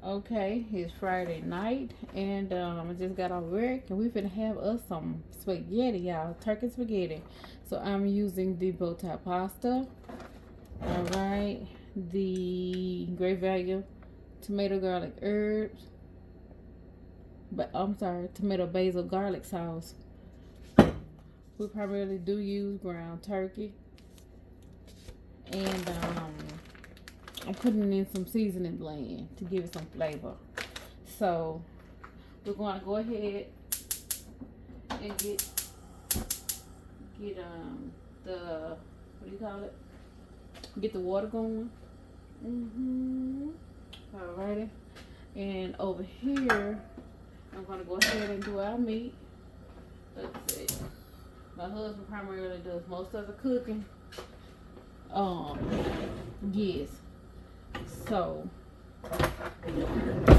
Okay, it's Friday night, and I just got off work, and we finna have us some spaghetti, y'all, turkey spaghetti. So I'm using the bow tie pasta. All right, the great value tomato garlic herbs, but I'm sorry, tomato basil garlic sauce. We primarily do use ground turkey, and I'm putting in some seasoning blend to give it some flavor. So we're going to go ahead and get the, what do you call it? Get the water going. Alrighty. And over here, I'm gonna go ahead and do our meat. Let's see. My husband primarily does most of the cooking. Yes. So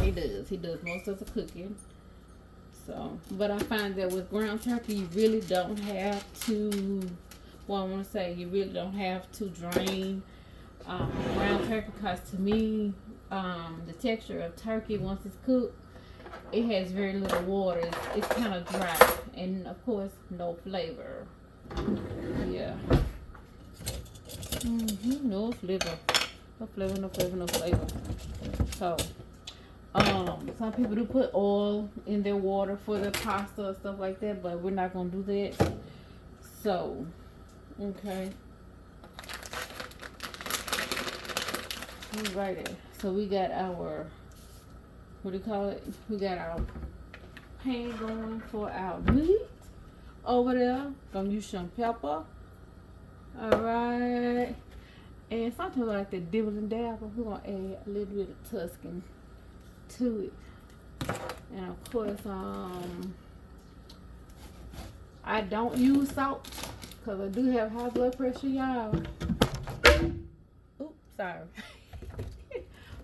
he does. He does most of the cooking. So, but I find that with ground turkey, you really don't have to. Well, I want to say you really don't have to drain ground turkey, because to me, the texture of turkey once it's cooked, it has very little water. It's kind of dry, and of course, no flavor. Yeah. No flavor. No flavor. No flavor. No flavor. So. Some people do put oil in their water for the pasta and stuff like that, but we're not gonna do that. So, okay. Alrighty. So we got our, what do you call it? We got our pan going for our meat over there. Gonna use some pepper. Alright. And sometimes I like to dibble and dabble. We're gonna add a little bit of Tuscan to it, and of course I don't use salt because I do have high blood pressure, y'all. Oops, sorry.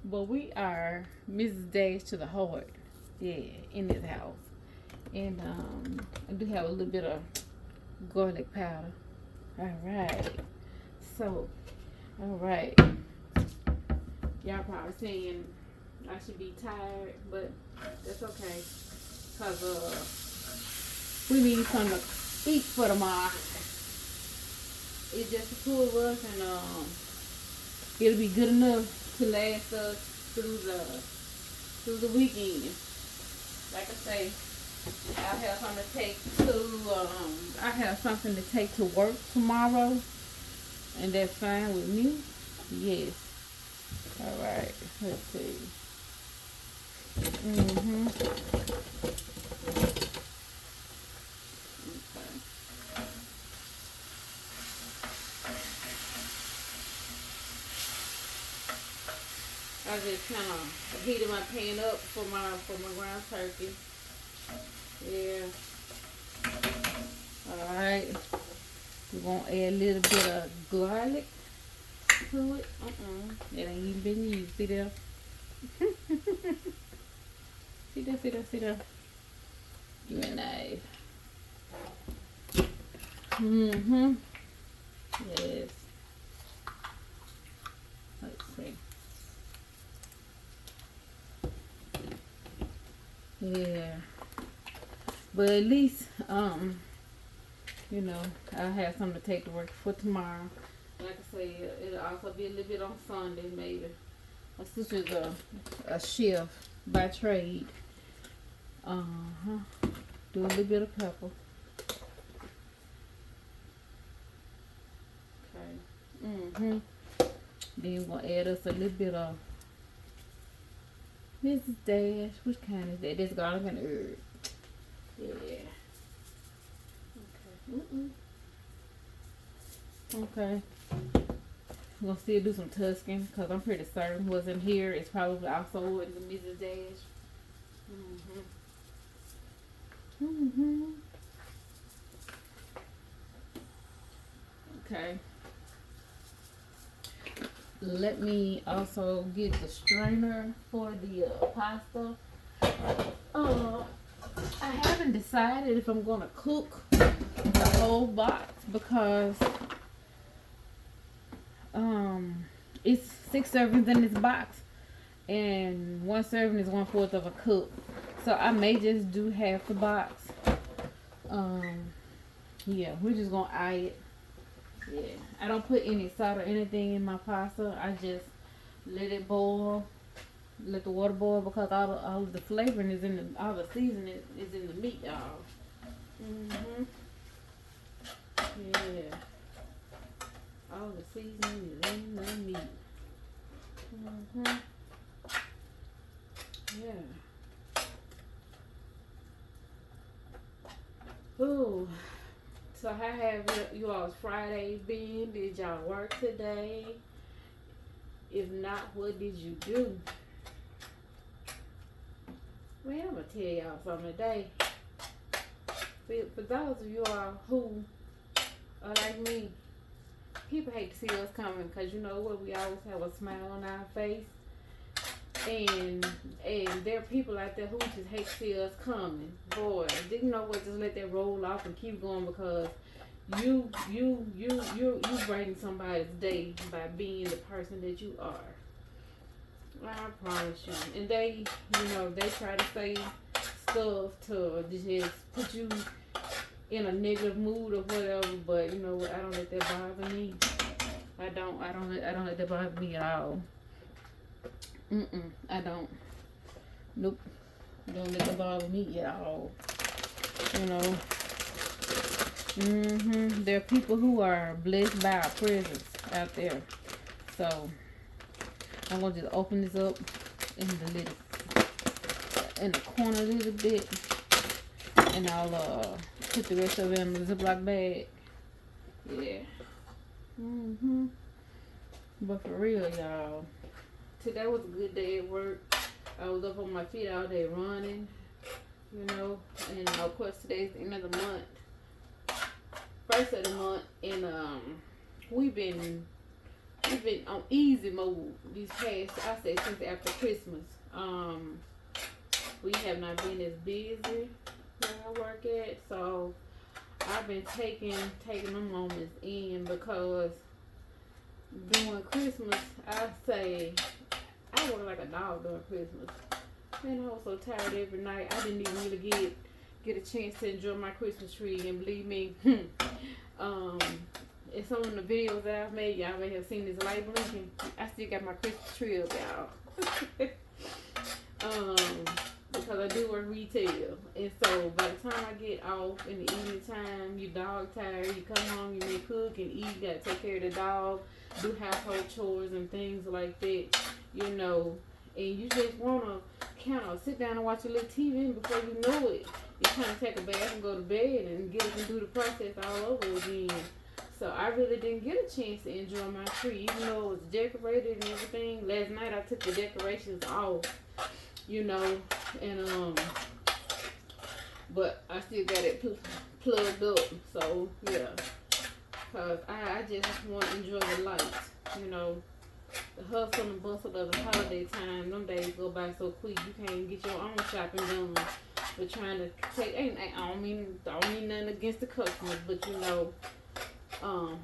But we are Mrs. Dash to the heart, yeah, in this house. And I do have a little bit of garlic powder. All right, so all right, y'all probably saying I should be tired, but that's okay. Cause we need something to eat for tomorrow. It's just the two of us, and it'll be good enough to last us through the weekend. Like I say, I have something to take to work tomorrow, and that's fine with me. Yes. All right. Let's see. Okay. I just kind of heated my pan up for my ground turkey. Yeah. All right. We're gonna add a little bit of garlic to it. It ain't even been used. See there? See there. You and I. Yes. Let's see. Yeah. But at least, you know, I'll have something to take to work for tomorrow. Like I say, it'll also be a little bit on Sunday, maybe. My sister's a chef by trade. Do a little bit of pepper. Okay. Then we'll add us a little bit of Mrs. Dash. Which kind is that? This garlic and herb. Yeah. Okay. I'm gonna still do some Tuscan because I'm pretty certain what's in here is probably also in the Mrs. Dash. Okay. Let me also get the strainer for the pasta. I haven't decided if I'm gonna cook the whole box because it's 6 servings in this box, and one serving is 1/4 of a cup. So I may just do half the box. Yeah, we're just gonna eye it. Yeah, I don't put any salt or anything in my pasta. I just let it boil, let the water boil, because all of the flavoring is in the, all the seasoning is in the meat, y'all. Yeah, all the seasoning is in the meat. Yeah. Ooh. So how have you all's Friday been? Did y'all work today? If not, what did you do? Man, I'm gonna tell y'all something today. For those of you all who are like me, people hate to see us coming, because you know what, we always have a smile on our face. And there are people out there who just hate to see us coming. Boy, didn't know what, just let that roll off and keep going, because you brighten somebody's day by being the person that you are. I promise you. And they, they try to say stuff to just put you in a negative mood or whatever, but you know what, I don't let that bother me. I don't let that bother me at all. I don't. Nope. Don't let that bother me at all. You know. There are people who are blessed by our presence out there. So I'm gonna just open this up in the corner a little bit, and I'll put the rest of it in the Ziploc bag. Yeah. But for real, y'all, today was a good day at work. I was up on my feet all day running, and of course today's the end of the month, first of the month, and we've been on easy mode these past, I say, since after Christmas. We have not been as busy where I work at, so I've been taking them moments in, because during Christmas, I say I work like a dog during Christmas. Man, I was so tired every night. I didn't even really get a chance to enjoy my Christmas tree. And believe me, in some of the videos that I've made, y'all may have seen this light blinking. I still got my Christmas tree up, y'all. Because I do work retail, and so by the time I get off in the evening time, you dog tired, you come home, you may cook and eat, you gotta take care of the dog, do household chores and things like that, and you just wanna kind of sit down and watch a little TV, and before you know it, you kind of take a bath and go to bed and get up and do the process all over again. So I really didn't get a chance to enjoy my tree, even though it was decorated and everything. Last night I took the decorations off, and but I still got it plugged up. So yeah, cause I just want to enjoy the lights, the hustle and bustle of the holiday time. Them days go by so quick, you can't get your own shopping done. But trying to take, I don't mean nothing against the customers, but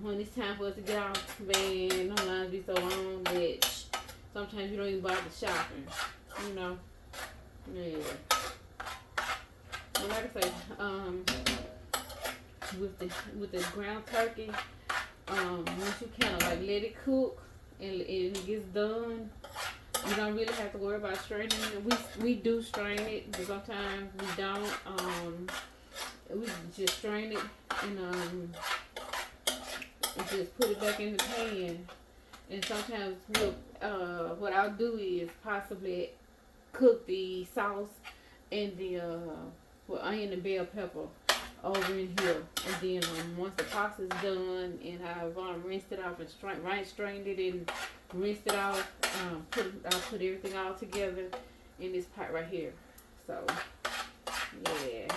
when it's time for us to get off, man, the lines be so long that sometimes you don't even bother shopping, Yeah. But like I say, with the ground turkey, once you kind of like let it cook and it gets done, you don't really have to worry about straining it. We do strain it, but sometimes we don't. We just strain it and just put it back in the pan. And sometimes what I'll do is possibly cook the sauce and the onion and bell pepper over in here, and then once the pasta's done and I've rinsed it off and strained it and rinsed it off, I'll put everything all together in this pot right here. So yeah,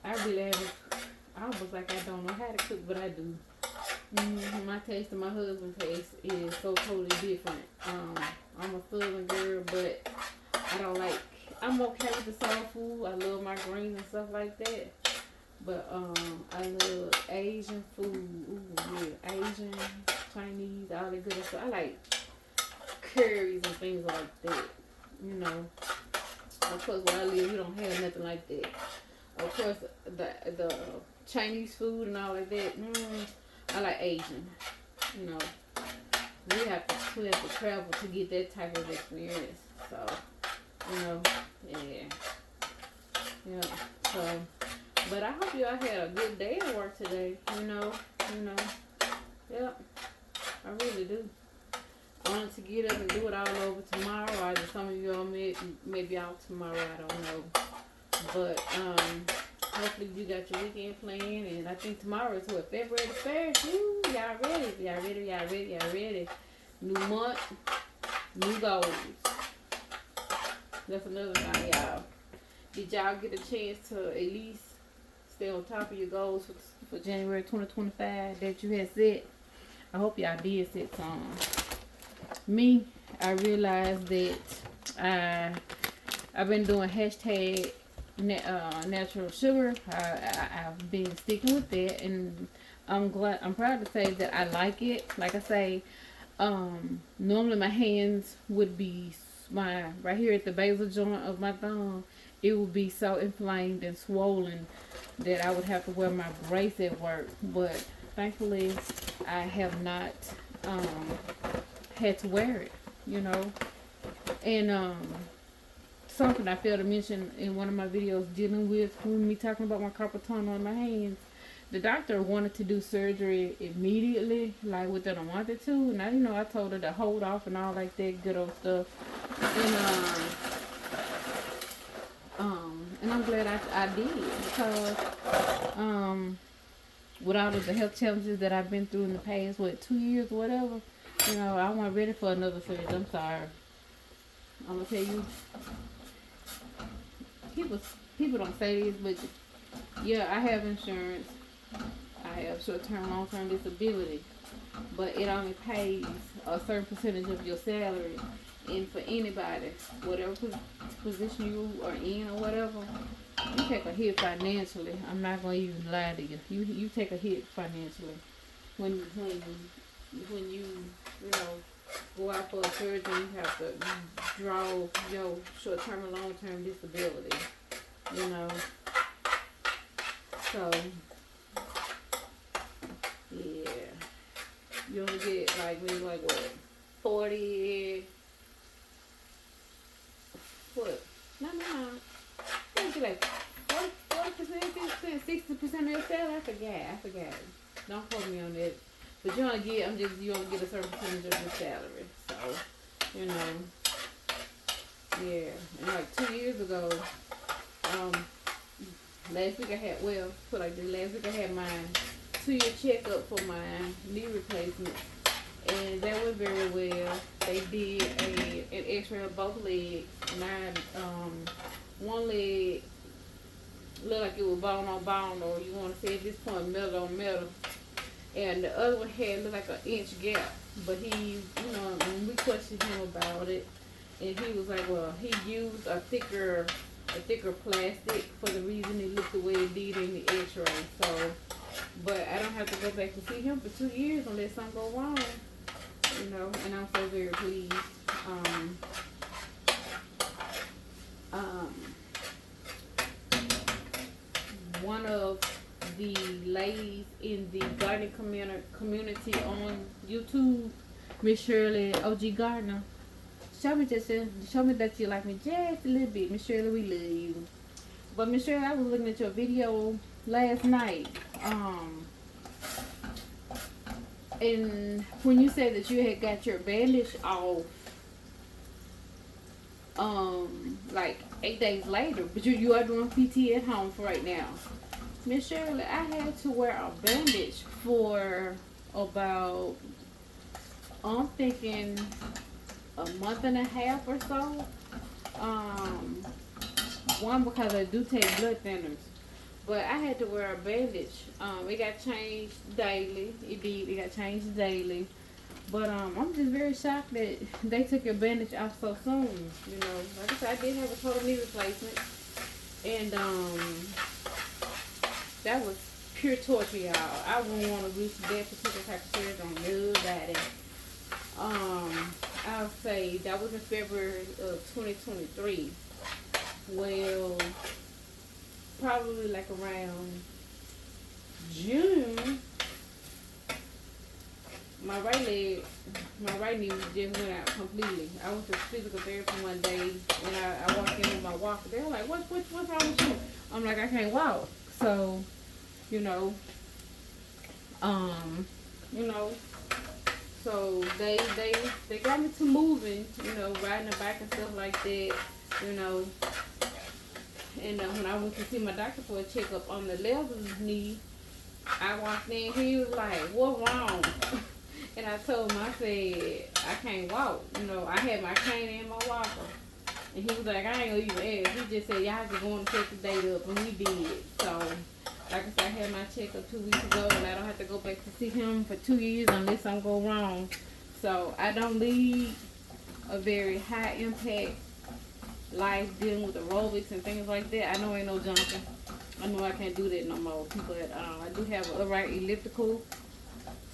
I really haven't. I almost like I don't know how to cook, but I do. My taste and my husband's taste is so totally different. I'm a Southern girl, but I'm okay with the soul food. I love my greens and stuff like that. But I love Asian food. Ooh, yeah, Asian, Chinese, all that good stuff. I like curries and things like that. You know, of course, where I live, we don't have nothing like that. Of course, the Chinese food and all like that. I like Asian. You know, we have to travel to get that type of experience. So, you know, yeah. So, but I hope y'all had a good day at work today. You know. Yep. I really do. I wanted to get up and do it all over tomorrow. Or some of y'all maybe out tomorrow. I don't know. But hopefully you got your weekend planned. And I think tomorrow is what, February the 1st. Woo, y'all ready? New month, new goals. That's another thing, y'all. Did y'all get a chance to at least stay on top of your goals for January 2025 that you had set? I hope y'all did set some. Me, I realized that I've been doing hashtag natural sugar. I've been sticking with that, and I'm proud to say that I like it. Like I say, normally my hands would be right here at the basal joint of my thumb. It would be so inflamed and swollen that I would have to wear my brace at work. But thankfully, I have not had to wear it. You know, and something I failed to mention in one of my videos dealing with me talking about my carpal tunnel on my hands. The doctor wanted to do surgery immediately, like within a month or two. And I told her to hold off and all like that good old stuff. And I'm glad I did, because with all of the health challenges that I've been through in the past, 2 years or whatever, I wasn't ready for another surgery. I'm sorry. I'm gonna tell you, people don't say this, but yeah, I have insurance. I have short-term, long-term disability, but it only pays a certain percentage of your salary. And for anybody, whatever position you are in or whatever, you take a hit financially. I'm not gonna even lie to you. You take a hit financially when you go out for a surgery. You have to draw your short-term and long-term disability. So yeah, you only get maybe what, 40. What? No. You get 40%, 50%, 60% of your salary. I forgot. Don't quote me on that. But you only get a certain percentage of your salary. So, yeah. And 2 years ago, last week I had my 2-year checkup for my knee replacement. And that went very well. They did an x-ray of both legs. One leg looked like it was bone on bone, or you want to say at this point metal on metal. And the other one looked like an inch gap. But when we questioned him about it, and he was like, well, he used a thicker plastic for the reason it looked the way it did in the x-ray. So, but I don't have to go back to see him for 2 years unless something go wrong. And I'm so very pleased. One of the ladies in the gardening community on YouTube, Miss Shirley OG Gardner, show me that you like me just a little bit. Miss Shirley, we love you. But Miss Shirley, I was looking at your video last night. And when you said that you had got your bandage off, 8 days later, but you are doing PT at home for right now. Miss Shirley, I had to wear a bandage for about, I'm thinking, a month and a half or so. One, because I do take blood thinners. But I had to wear a bandage. It got changed daily. It got changed daily. But I'm just very shocked that they took your bandage off so soon. Like I said, I did have a total knee replacement, and that was pure torture, y'all. I wouldn't want to reach that particular type of surgery on nobody. I'll say that was in February of 2023. Well, probably like around June, my right knee just went out completely. I went to physical therapy one day, and I walked in with my walker. They're like, what's wrong with you? I'm like, I can't walk. So, you know, um, you know, so they got me to moving, riding a bike and stuff like that, you know. And when I went to see my doctor for a checkup on the left knee, I walked in, he was like, what wrong? And I told him, I said, I can't walk. I had my cane and my walker. And he was like, I ain't gonna even ask. He just said, y'all just going to check the date up. And we did. So, like I said, I had my checkup 2 weeks ago. And I don't have to go back to see him for 2 years unless I'm go wrong. So, I don't lead a very high impact life dealing with aerobics and things like that. I know ain't no jumping. I know I can't do that no more. But I do have an upright elliptical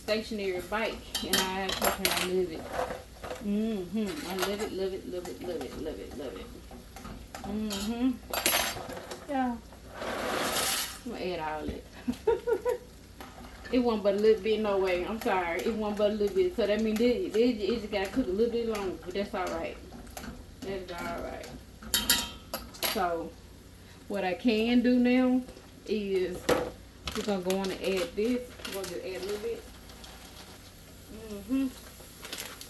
stationary bike, and I love it. I love it, love it, love it, love it, love it, love it. Yeah. I'm gonna add all it. It wasn't but a little bit, no way. I'm sorry. It wasn't but a little bit. So that means it just gotta cook a little bit longer, but that's alright. That's alright. So what I can do now is we're gonna go on and add this. We're gonna just add a little bit.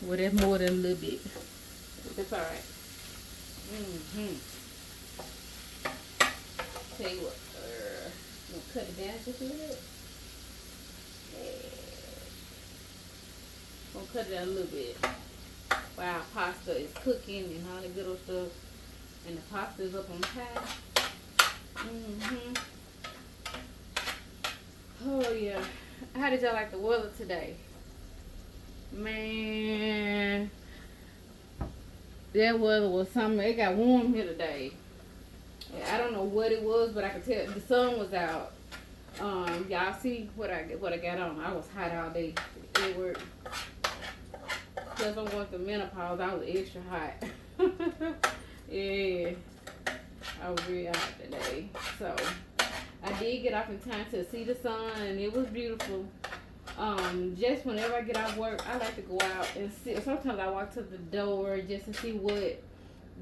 Well, that's more than a little bit. But that's alright. Tell you what, I'm gonna cut it down just a little bit. I'm gonna cut it down a little bit. While pasta is cooking and all the good old stuff. And the pasta is up on high. Oh yeah. How did y'all like the weather today? Man, that weather was something. It got warm here today. I don't know what it was, but I could tell the sun was out. Y'all see what I got on? I was hot all day. It worked. Plus I'm going through menopause. I was extra hot. Yeah, I was real hot today. So I did get off in time to see the sun, and it was beautiful. Just whenever I get off work, I like to go out and see. Sometimes I walk to the door just to see what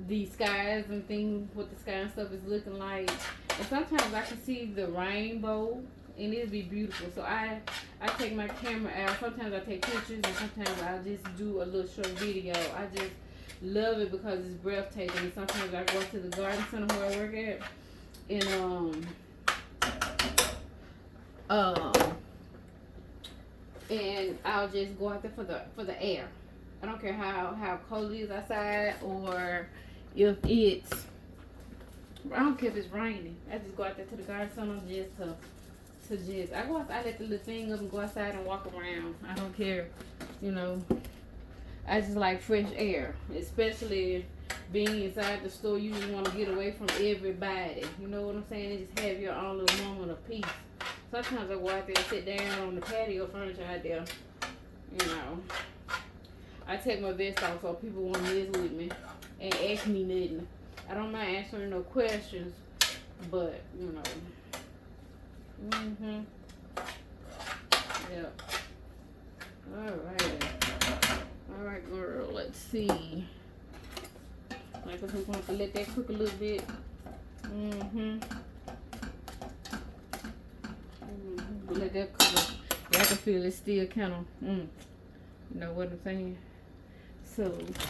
the skies and things, what the sky and stuff is looking like. And sometimes I can see the rainbow, and it'll be beautiful. So I take my camera out. Sometimes I take pictures, and sometimes I'll just do a little short video. I just love it because it's breathtaking. And sometimes I go to the garden center where I work at, and I'll just go out there for the air. I don't care how cold it is outside, or if it's, I don't care if it's raining. I just go out there to the garden center I go outside, I let the little thing up and go outside and walk around. I don't care, I just like fresh air, especially being inside the store. You just want to get away from everybody. You know what I'm saying? And just have your own little moment of peace. Sometimes I go out there and sit down on the patio furniture out there. I take my vest off so people won't mess with me and ask me nothing. I don't mind answering no questions, but Yeah. Alright, girl. Let's see. Like I said, we're going to have to let that cook a little bit. Let that cook. Yeah, I can feel it still kind of, you know what I'm saying? So,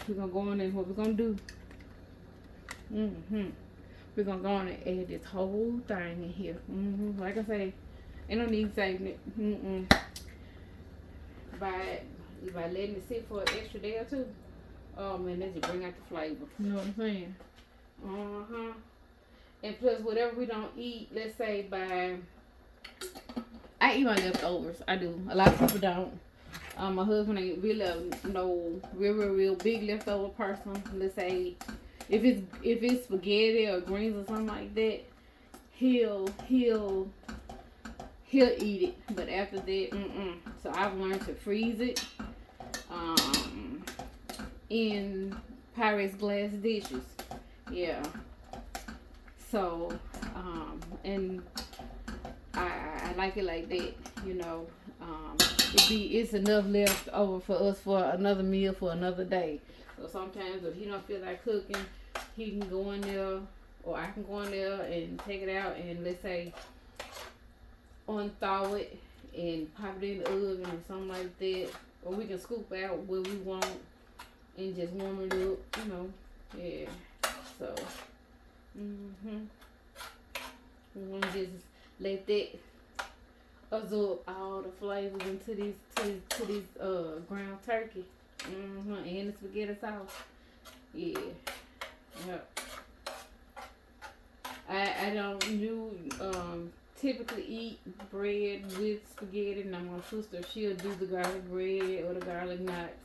we're going to go on and what we're going to do. We're going to go on and add this whole thing in here. Like I say, ain't no need saving it. By letting it sit for an extra day or two, oh man, that just bring out the flavor. You know what I'm saying? And plus, whatever we don't eat, let's say I eat my leftovers. I do. A lot of people don't. My husband ain't really real big leftover person. Let's say if it's spaghetti or greens or something like that, he'll eat it. But after that, So I've learned to freeze it. in Pyrex glass dishes. Yeah. So, and I like it like that, you know. It's enough left over for us for another meal for another day. So sometimes if he don't feel like cooking, he can go in there, or I can go in there and take it out and, let's say, unthaw it and pop it in the oven or something like that. Or we can scoop out what we want and just warm it up, you know. Yeah. So, we want to just let that absorb all the flavors into this ground turkey. And the spaghetti sauce. Yeah. Yep. I don't typically eat bread with spaghetti. Now my sister, she'll do the garlic bread or the garlic knots.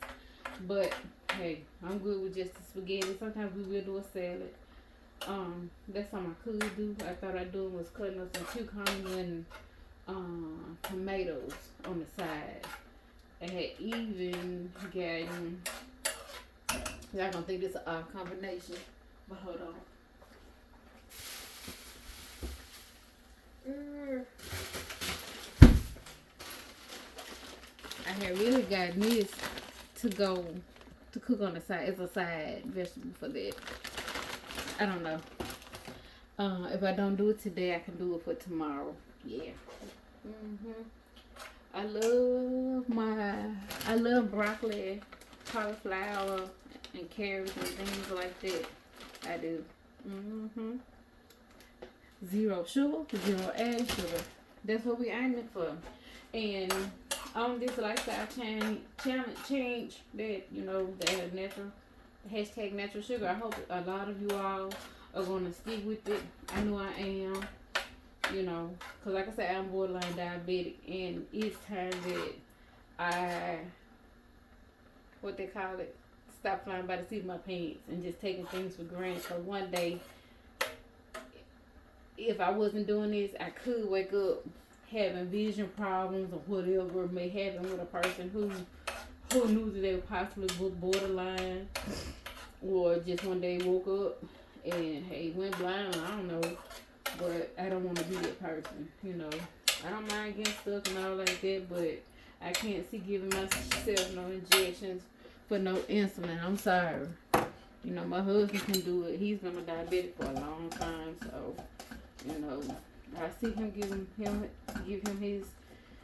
But hey, I'm good with just the spaghetti. Sometimes we will do a salad. That's something I could do. I thought I'd do was cutting up some cucumbers and tomatoes on the side. I had even gotten, y'all gonna think this is an odd combination, but hold on. I had really gotten this to go to cook on the side as a side vegetable for that. I don't know. If I don't do it today, I can do it for tomorrow. Yeah. I love broccoli, cauliflower, and carrots and things like that. I do. Zero sugar, zero added sugar. That's what we aiming for. And on this lifestyle change that, you know, the natural hashtag natural sugar. I hope a lot of you all are gonna stick with it. I know I am. You know, because like I said, I'm borderline diabetic, and it's time that I, what they call it, stop flying by the seat of my pants and just taking things for granted. Because one day, if I wasn't doing this, I could wake up having vision problems or whatever may happen with a person who knew that they were possibly borderline, or just one day woke up and hey, went blind. I don't know. But I don't want to be that person, you know. I don't mind getting stuck and all like that, but I can't see giving myself no injections for no insulin. I'm sorry. You know, my husband can do it. He's been a diabetic for a long time, so, you know, I see him give him his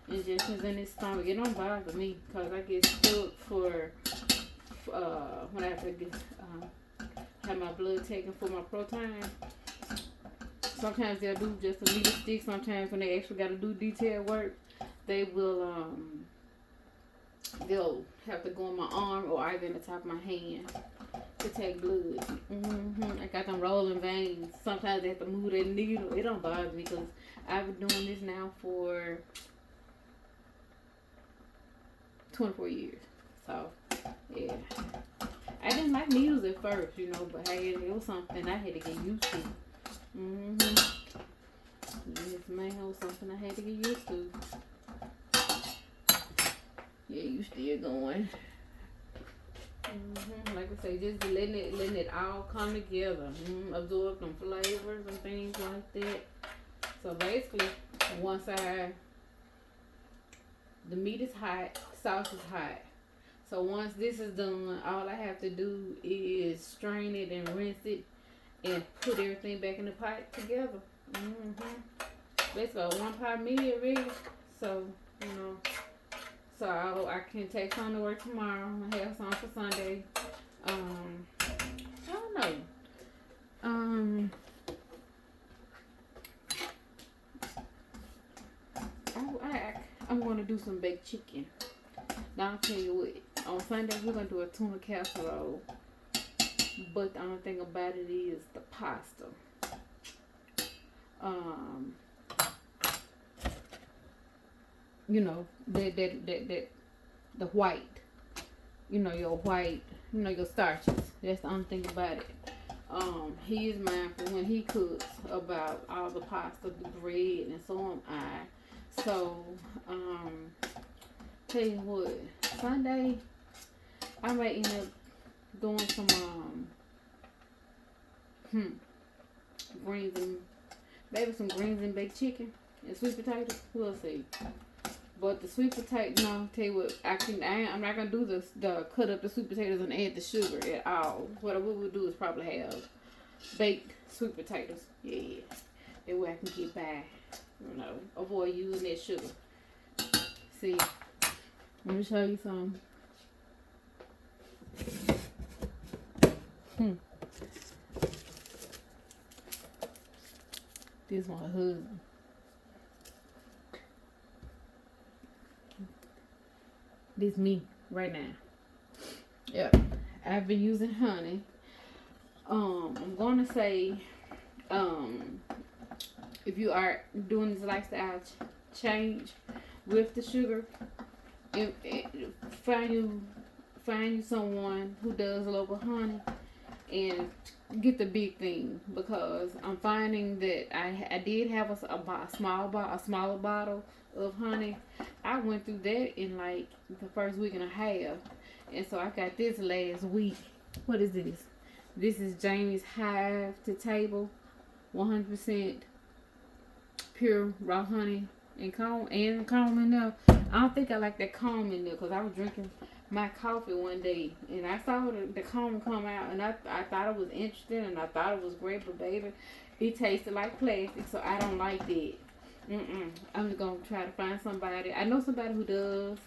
injections in his stomach. It don't bother me because I get stuck for when I have to have my blood taken for my protein. Sometimes they'll do just a little stick. Sometimes when they actually got to do detailed work, they will they'll have to go on my arm or either in the top of my hand to take blood. I got them rolling veins. Sometimes they have to move that needle. It don't bother me because I've been doing this now for 24 years. So yeah, I didn't like needles at first, you know, but hey, it was something I had to get used to. Yes, man, it was something I had to get used to. Yeah, you still going. Like I say, just letting it all come together. Absorb them flavors and things like that. So basically, the meat is hot, sauce is hot. So once this is done, all I have to do is strain it and rinse it and put everything back in the pot together. Basically a one pot meal really. So, you know, so I can take some to work tomorrow. I have some for Sunday. I don't know. I'm going to do some baked chicken. Now I'll tell you what. On Sunday we're going to do a tuna casserole. But the only thing about it is the pasta. You know, the white. You know, your white, you know, your starches. That's the only thing about it. He is mindful when he cooks about all the pasta, the bread, and so am I. So, tell you what, Sunday, I might end up doing some greens and maybe some greens and baked chicken and sweet potatoes. We'll see. But the sweet potato, no, tell you what, I'm not gonna do the cut up the sweet potatoes and add the sugar at all. What we would do is probably have baked sweet potatoes. Yeah, that way I can get by. You know, avoid using that sugar. See, let me show you some. This my husband. This me right now. Yeah, I've been using honey. I'm gonna say, if you are doing this lifestyle change with the sugar, find you someone who does local honey and get the big thing, because I'm finding that I did have a smaller bottle of honey. I went through that in like the first week and a half, and so I got this last week. What is this? This is Jamie's Hive to Table, 100% pure raw honey and comb in there. I don't think I like that comb in there because I was drinking my coffee one day and I saw the comb come out, and I thought it was interesting and I thought it was great, but baby, it tasted like plastic, so I don't like that. I'm just gonna try to find somebody. I know somebody who does.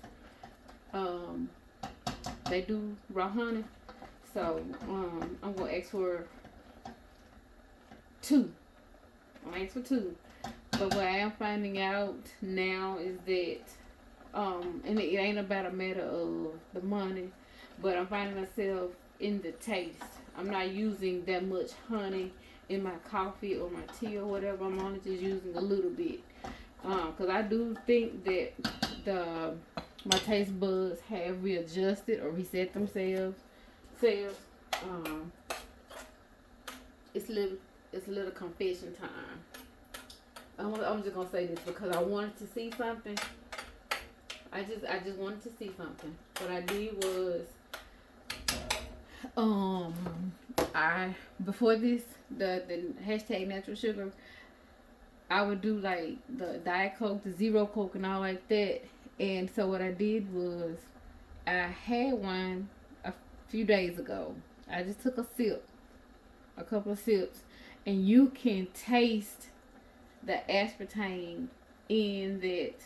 They do raw honey, so I'm gonna ask for two. But what I am finding out now is that, and it ain't about a matter of the money, but I'm finding myself in the taste. I'm not using that much honey in my coffee or my tea or whatever. I'm only just using a little bit. Because I do think that my taste buds have readjusted or reset themselves. It's a little confession time. I'm just gonna say this because I wanted to see something. I just wanted to see something. What I did was, before this, the hashtag natural sugar, I would do like the Diet Coke, the Zero Coke, and all like that. And so what I did was, I had one a few days ago. I just took a couple of sips, and you can taste the aspartame in that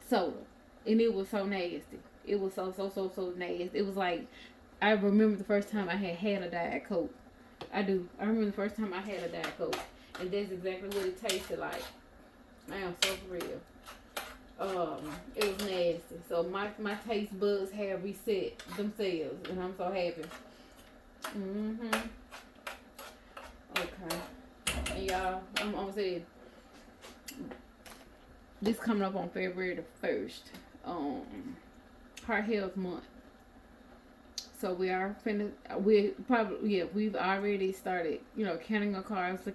soda, and it was so nasty. It was so nasty. It was like, I remember the first time I had a Diet Coke. I remember the first time I had a Diet Coke, and that's exactly what it tasted like. I am so for real. It was nasty. So my taste buds have reset themselves, and I'm so happy. Okay. And y'all, I'm gonna say this coming up on February the 1st. Heart Health Month. So we've already started, counting our carbs,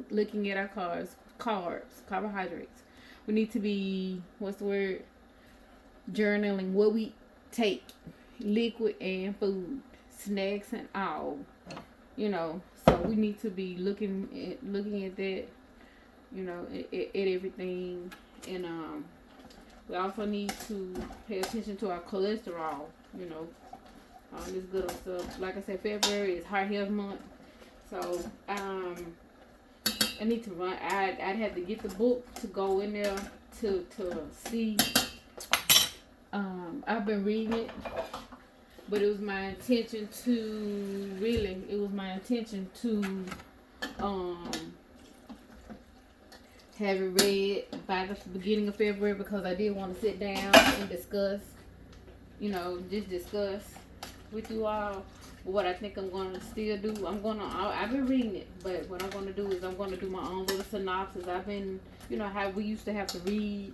looking at our carbs, carbohydrates. We need to be, journaling what we take, liquid and food, snacks and all, so we need to be looking at that, at everything. And we also need to pay attention to our cholesterol, this good stuff. Like I said, February is Heart Health Month, so I need to run. I'd have to get the book to go in there to see. I've been reading it, but it was my intention to have it read by the beginning of February, because I did want to sit down and discuss, with you all. But what I think I'm going to still do, I've been reading it, but what I'm going to do is I'm going to do my own little synopsis. I've been, how we used to have to read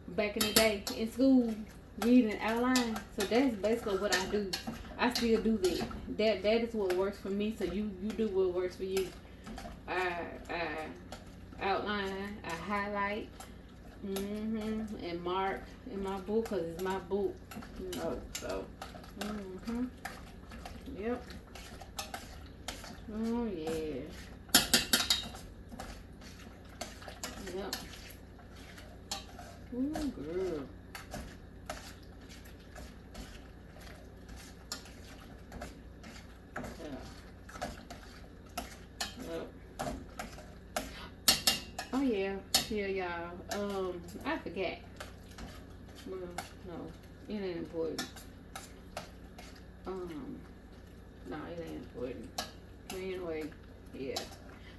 back in the day in school, reading outline. So that's basically what I do. I still do that. That is what works for me. So you do what works for you. I outline, I highlight, and mark in my book, because it's my book, so Mm-hmm. Yep. Oh, yeah. Yep. Ooh, girl. Oh yeah, yeah, y'all. I forget. Well, no, it ain't important. No, it ain't important. But anyway, yeah.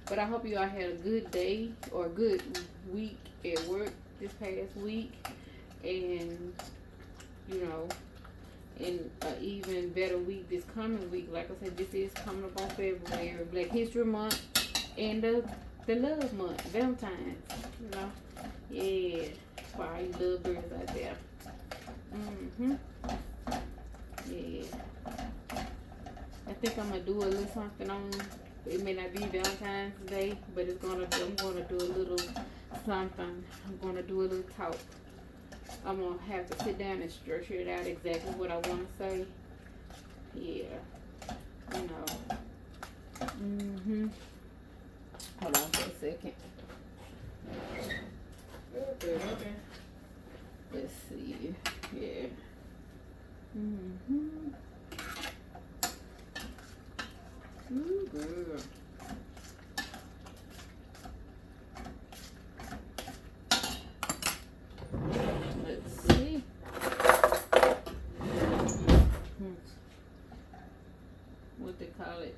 But I hope you all had a good day or a good week at work this past week, and you know, and an even better week this coming week. Like I said, this is coming up on February, Black History Month, and the love month, Valentine's. You know, yeah, for all you love birds out there. Yeah. I think I'm gonna do a little something on. It may not be Valentine's Day, but I'm gonna do a little something. I'm gonna do a little talk. I'm gonna have to sit down and structure it out exactly what I want to say. Yeah, you know. Hold on for a second. Okay. Let's see. Yeah. Ooh, girl. Let's see. What they call it?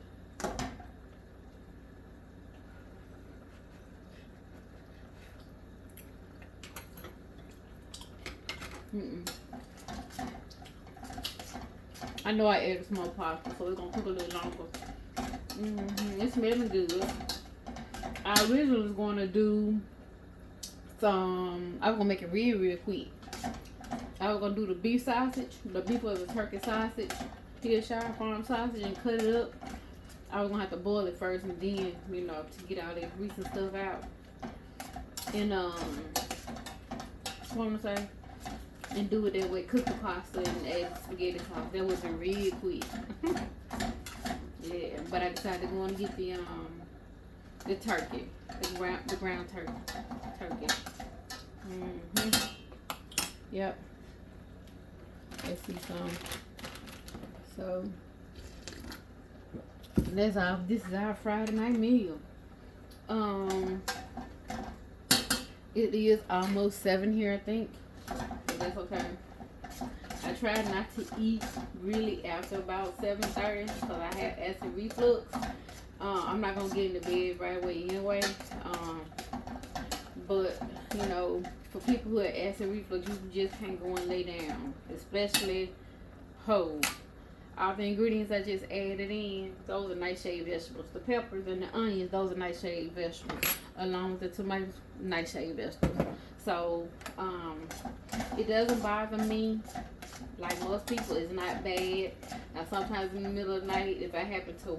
I know I added some more pasta, so it's gonna cook a little longer. It's smelling good. I originally was gonna do some. I was gonna make it real quick. I was gonna do the beef sausage, the beef or the turkey sausage, Hillshire Farm sausage, and cut it up. I was gonna have to boil it first, and then to get all that grease and stuff out. And what I'm gonna say, and do it that way. Cook the pasta and add spaghetti sauce. That was real quick. Yeah, but I decided to go and get the turkey, the ground turkey. Yep. Let's see some. So that's our. This is our Friday night meal. It is almost 7 here, I think. But that's okay. I tried not to eat really after about 7:30 because I have acid reflux. I'm not gonna get into bed right away anyway. But for people who have acid reflux, you just can't go and lay down, especially whole. All the ingredients I just added in, those are nightshade vegetables. The peppers and the onions, those are nightshade vegetables, along with the tomatoes, nightshade vegetables. So it doesn't bother me like most people. It's not bad. Now sometimes in the middle of the night, if I happen to,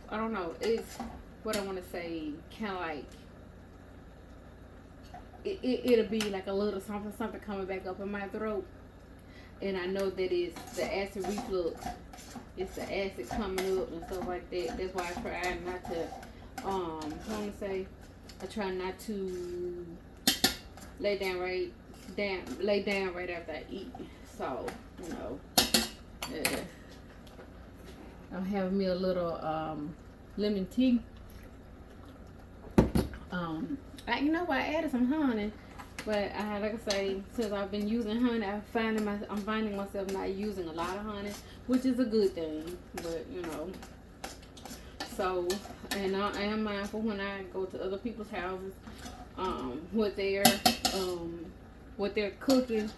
I don't know, it's what I want to say, kind of like it'll be like a little something coming back up in my throat, and I know that it's the acid reflux. It's the acid coming up and stuff like that. That's why I try not to. I want to say, I try not to lay down right after I eat. So I'm having me a little lemon tea. I added some honey, but like I say, since I've been using honey, I'm finding myself not using a lot of honey, which is a good thing. But so, and I am mindful when I go to other people's houses, what they're cooking,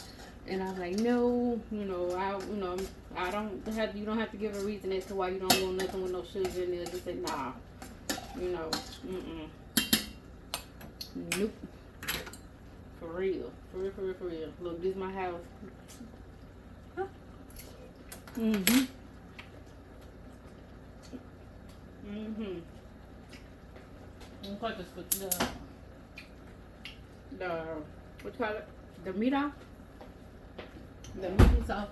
and I'm like, no, I don't have. You don't have to give a reason as to why you don't want nothing with no sugar in there. Just say nah, Nope. For real. For real. Look, this is my house. Huh? Looks like it's the what you call it? The meat off? The meat is soft,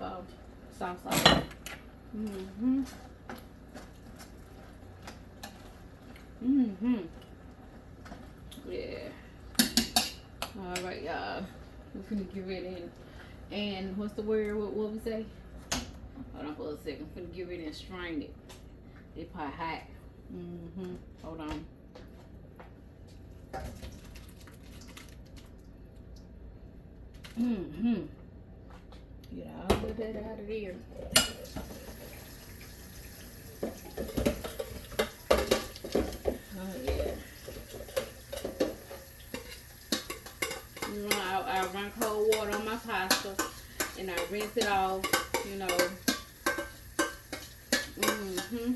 soft. Mm-hmm. Mm-hmm. Yeah. All right, y'all. We're finna get ready and what's the word? What we say? Hold on for a second. I'm finna get ready and strain it. It probably hot. Mm-hmm. Hold on. Mm-hmm. Get all of that out of there. Oh yeah. You know, I run cold water on my pasta and I rinse it off, you know. Mm-hmm.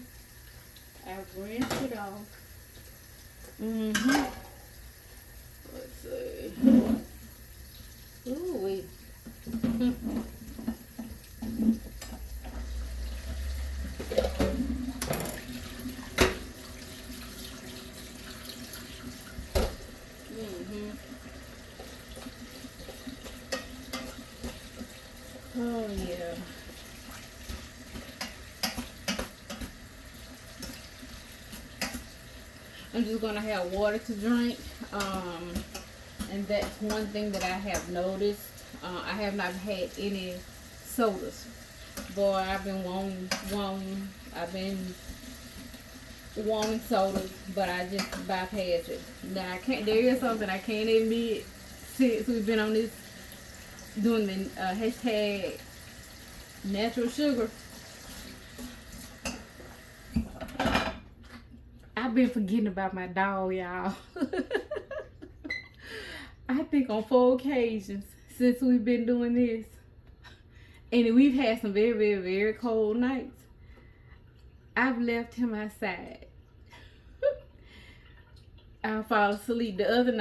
I rinse it off. Mm-hmm. Let's see. Ooh wait. Oh yeah. I'm just gonna have water to drink. And that's one thing that I have noticed. I have not had any sodas. Boy, I've been wanting sodas, but I just bypass it. Now I can't. There is something I can't admit since we've been on this doing the hashtag natural sugar. I've been forgetting about my dog, y'all. I think on 4 occasions since we've been doing this. And we've had some very, very, very cold nights. I've left him outside. I fall asleep the other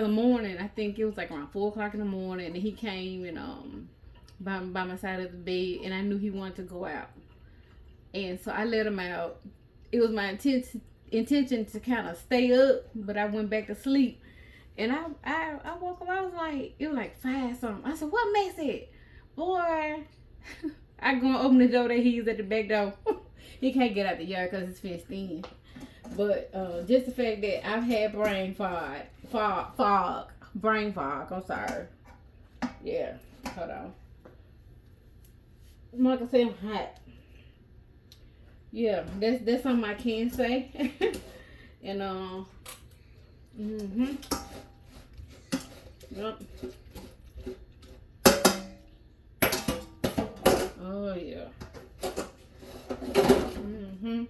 morning. I think it was like around 4 o'clock in the morning. And he came and by my side of the bed. And I knew he wanted to go out. And so I let him out. It was my intention to kind of stay up. But I went back to sleep. And I woke up, I was like, it was like 5 something. I said, what mess it? Boy, I go and open the door that he's at the back door. He can't get out the yard because it's fenced in. But just the fact that I've had brain fog, I'm sorry. Yeah, hold on. Like I said, I'm hot. Yeah, that's something I can say. And mm-hmm. Yep. Oh yeah. Mm-hmm.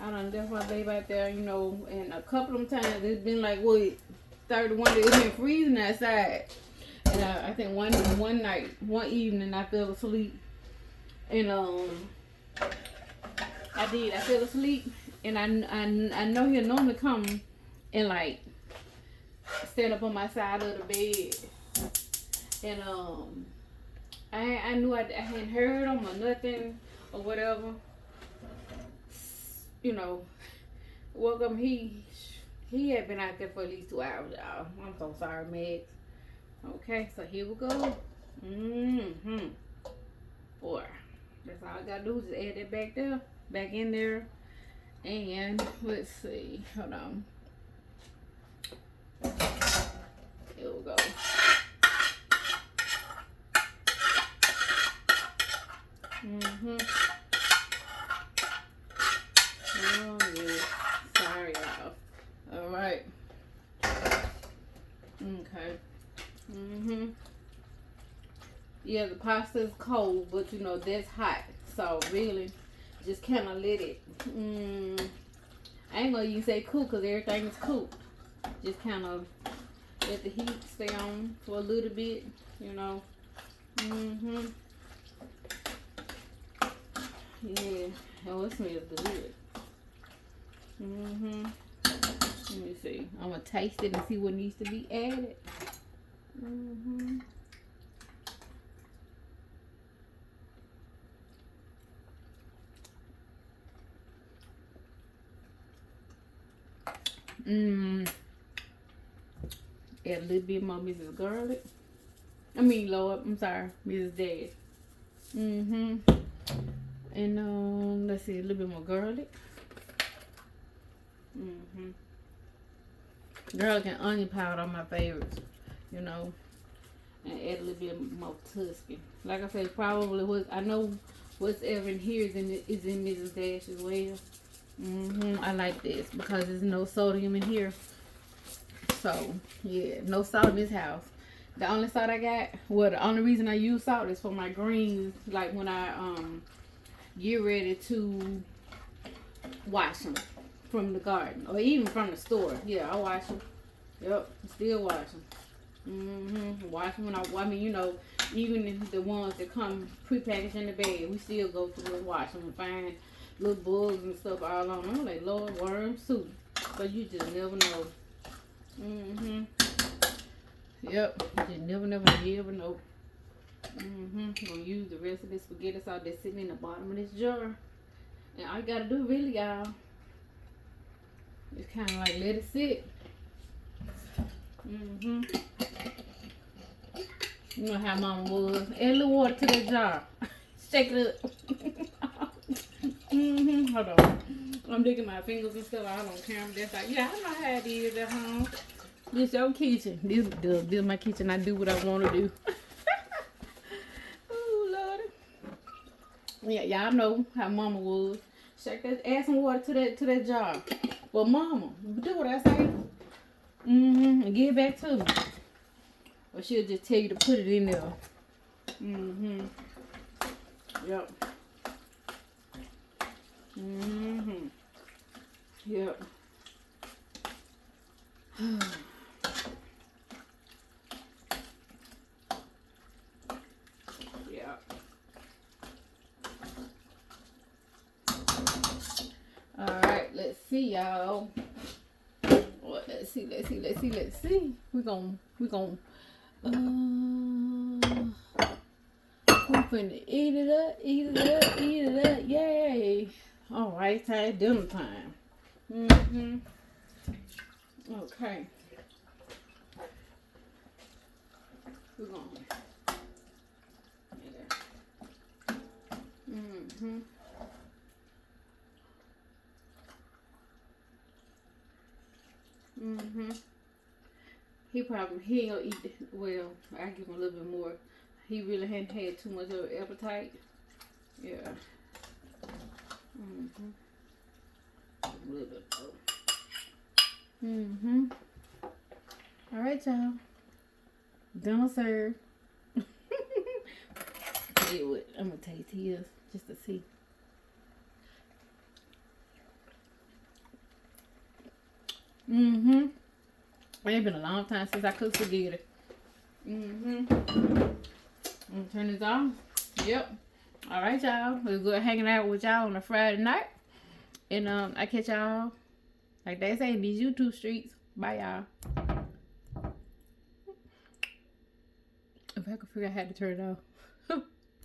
I done left my baby out there, you know, and a couple of times it's been like what 31 days. It's been freezing outside. And I think one evening I fell asleep. And I fell asleep, and I know he'll normally come and like stand up on my side of the bed, and I knew I hadn't heard him or nothing or whatever, you know. Woke up, he had been out there for at least 2 hours, y'all. I'm so sorry, Meg. Okay, so here we go. Boy, that's all I gotta do is just add that back in there, and let's see. Hold on. Here we go. Oh yeah. Sorry, y'all. All right. Okay. Yeah, the pasta is cold, but you know that's hot. So really, just kind of let it. I ain't gonna even say cook because everything is cooked. Just kind of let the heat stay on for a little bit, you know. Yeah. Oh, it smells good. Let me see. I'm gonna taste it and see what needs to be added. Add a little bit more Mrs. Garlic. I mean, Lord, I'm sorry, Mrs. Dash. Mm-hmm. And let's see, a little bit more garlic. Mm-hmm. Garlic and onion powder are my favorites, you know. And add a little bit more Tuscan. Like I said, probably I know what's ever in here is in Mrs. Dash as well. I like this because there's no sodium in here. So yeah, no salt in this house. The only salt I got, well, the only reason I use salt is for my greens. Like when I get ready to wash them from the garden or even from the store. Yeah, I wash them. Yep, still wash them. Wash them I mean, you know, even the ones that come prepackaged in the bag, we still go through and wash them and find little bugs and stuff all on them. I'm like, Lord, worms too. But you just never know. Yep, you never know. Gonna use the rest of this spaghetti sauce that's sitting in the bottom of this jar. And all you gotta do really, y'all, is kind of like let it sit. You know how Mama was. Add a little water to that jar. Shake it up. Hold on. I'm digging my fingers and stuff out on camera. That's like, yeah, I know how it is at home. This your kitchen. This is my kitchen. I do what I want to do. Oh, Lordy. Yeah, y'all know how Mama was. Shake that. Add some water to that jar. Well, Mama, do what I say. And give it back to me. Or she'll just tell you to put it in there. Yep. Yep. Yeah. All right, let's see, y'all. Well, let's see. We're gonna we're finna eat it up, yay. All right, time, dinner time. Okay. We're gonna he ain't gonna eat it. Well, I give him a little bit more. He really hadn't had too much of an appetite. Yeah. A little bit more. All right, y'all. Dinner served. I'm gonna taste his just to see. It's been a long time since I cooked spaghetti. I'm gonna turn this off. Yep. All right, y'all. It was good hanging out with y'all on a Friday night. And I catch y'all, like they say, in these YouTube streets. Bye, y'all. If I could figure out how to turn it off.